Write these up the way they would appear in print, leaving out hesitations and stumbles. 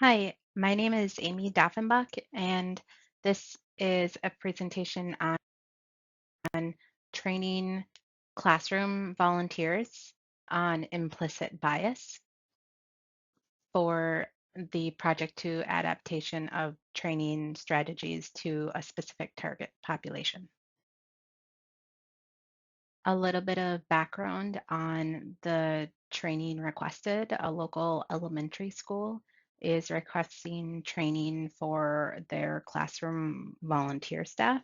Hi, my name is Amy Dauffenbach, and this is a presentation on training classroom volunteers on implicit bias for the Project 2 adaptation of training strategies to a specific target population. A little bit of background on the training requested. A local elementary school is requesting training for their classroom volunteer staff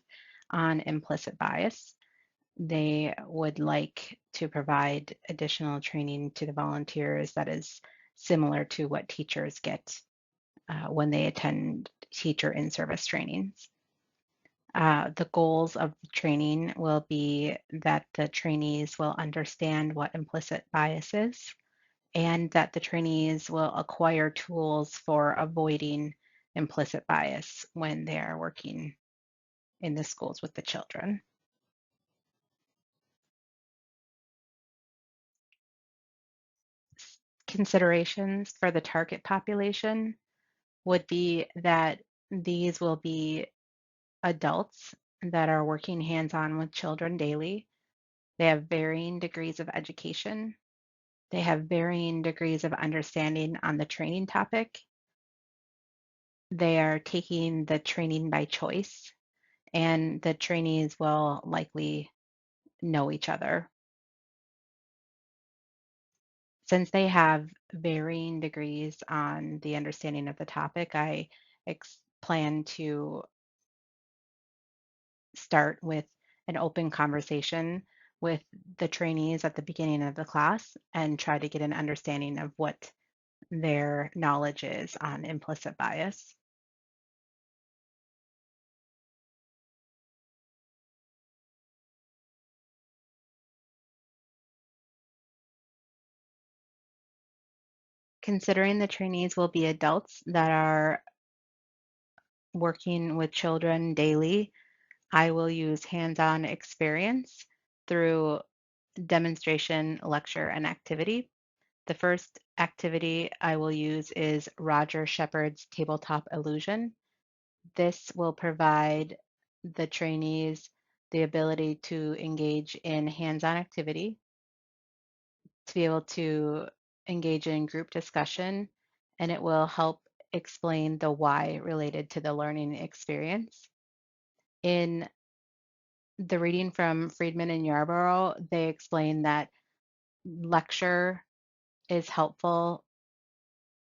on implicit bias. They would like to provide additional training to the volunteers that is similar to what teachers get when they attend teacher in service trainings. The goals of the training will be that the trainees will understand what implicit bias is and that the trainees will acquire tools for avoiding implicit bias when they are working in the schools with the children. Considerations for the target population would be that these will be adults that are working hands on with children daily. They have varying degrees of education. They have varying degrees of understanding on the training topic. They are taking the training by choice, and the trainees will likely know each other. Since they have varying degrees on the understanding of the topic, I plan to start with an open conversation with the trainees at the beginning of the class and try to get an understanding of what their knowledge is on implicit bias. Considering the trainees will be adults that are working with children daily, I will use hands-on experience through demonstration, lecture, and activity. The first activity I will use is Roger Shepard's tabletop illusion. This will provide the trainees the ability to engage in hands-on activity, to be able to engage in group discussion, and it will help explain the why related to the learning experience. In the reading from Friedman and Yarborough, they explain that lecture is helpful,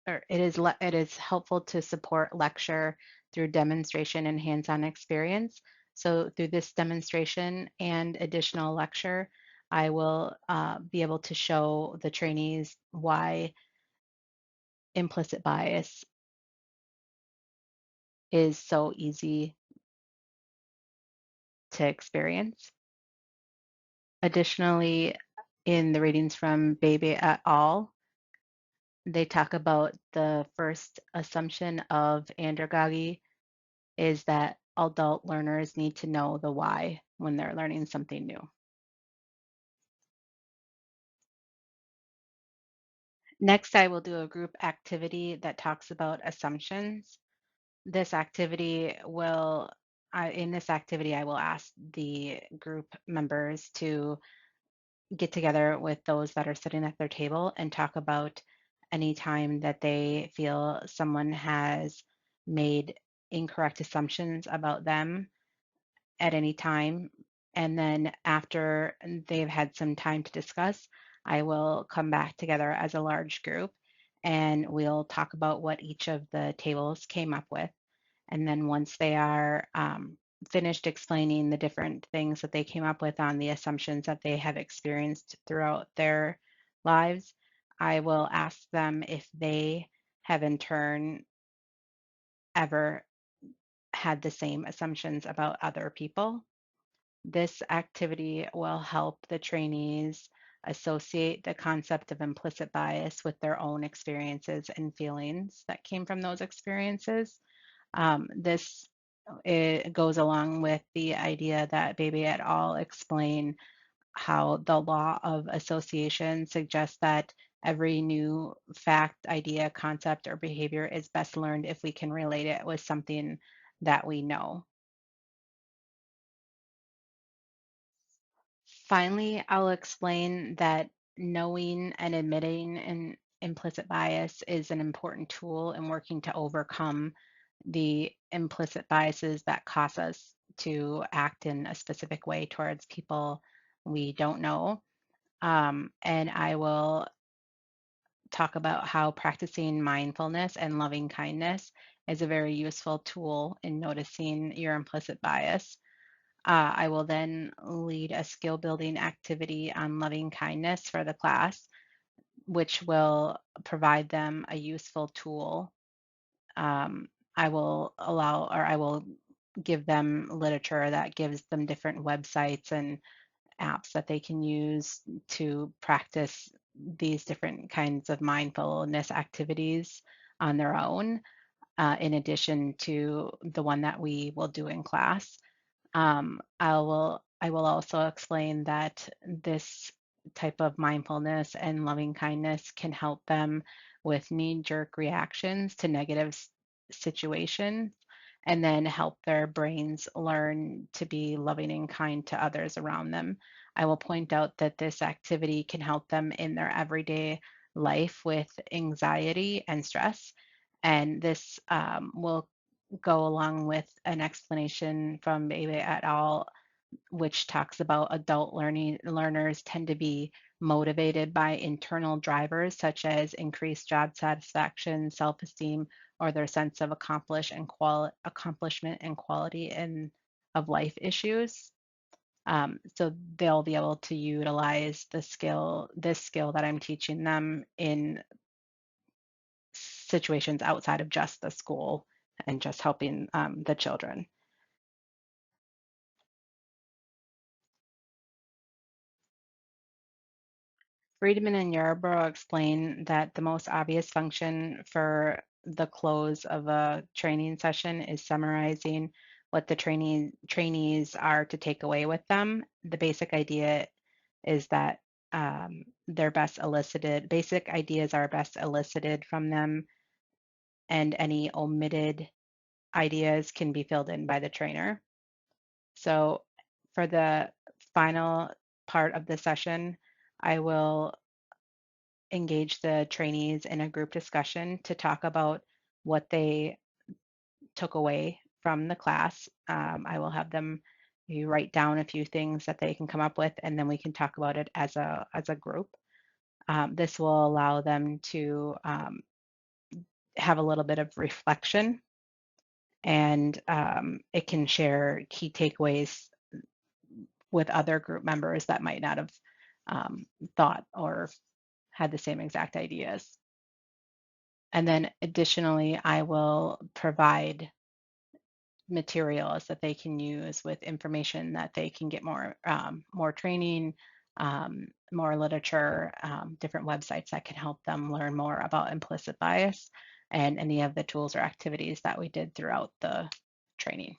or it is helpful to support lecture through demonstration and hands-on experience. So through this demonstration and additional lecture, I will be able to show the trainees why implicit bias is so easy to experience. Additionally, in the readings from Baby et al., they talk about the first assumption of andragogy is that adult learners need to know the why when they're learning something new. Next, I will do a group activity that talks about assumptions. This activity will, in this activity, I will ask the group members to get together with those that are sitting at their table and talk about any time that they feel someone has made incorrect assumptions about them at any time. And then after they've had some time to discuss, I will come back together as a large group and we'll talk about what each of the tables came up with. And then once they are finished explaining the different things that they came up with on the assumptions that they have experienced throughout their lives, I will ask them if they have in turn ever had the same assumptions about other people. This activity will help the trainees associate the concept of implicit bias with their own experiences and feelings that came from those experiences. This it goes along with the idea that Baby et al. Explain how the law of association suggests that every new fact, idea, concept, or behavior is best learned if we can relate it with something that we know. Finally, I'll explain that knowing and admitting an implicit bias is an important tool in working to overcome the implicit biases that cause us to act in a specific way towards people we don't know. And I will talk about how practicing mindfulness and loving kindness is a very useful tool in noticing your implicit bias. I will then lead a skill building activity on loving kindness for the class, which will provide them a useful tool. Um, I will give them literature that gives them different websites and apps that they can use to practice these different kinds of mindfulness activities on their own, in addition to the one that we will do in class. I will also explain that this type of mindfulness and loving kindness can help them with knee-jerk reactions to negative situations, and then help their brains learn to be loving and kind to others around them. I will point out that this activity can help them in their everyday life with anxiety and stress, and this will go along with an explanation from Bebe et al., which talks about adult learners tend to be motivated by internal drivers such as increased job satisfaction, self-esteem, or their sense of accomplishment and quality of life issues. So they'll be able to utilize this skill that I'm teaching them in situations outside of just the school and just helping the children. Friedman and Yarborough explain that the most obvious function for the close of a training session is summarizing what the trainees are to take away with them. The basic idea is that basic ideas are best elicited from them, and any omitted ideas can be filled in by the trainer. So for the final part of the session, I will engage the trainees in a group discussion to talk about what they took away from the class. I will have them you write down a few things that they can come up with, and then we can talk about it as a group. This will allow them to have a little bit of reflection, and it can share key takeaways with other group members that might not have thought or had the same exact ideas. And then additionally, I will provide materials that they can use with information that they can get more training, more literature, different websites that can help them learn more about implicit bias and any of the tools or activities that we did throughout the training.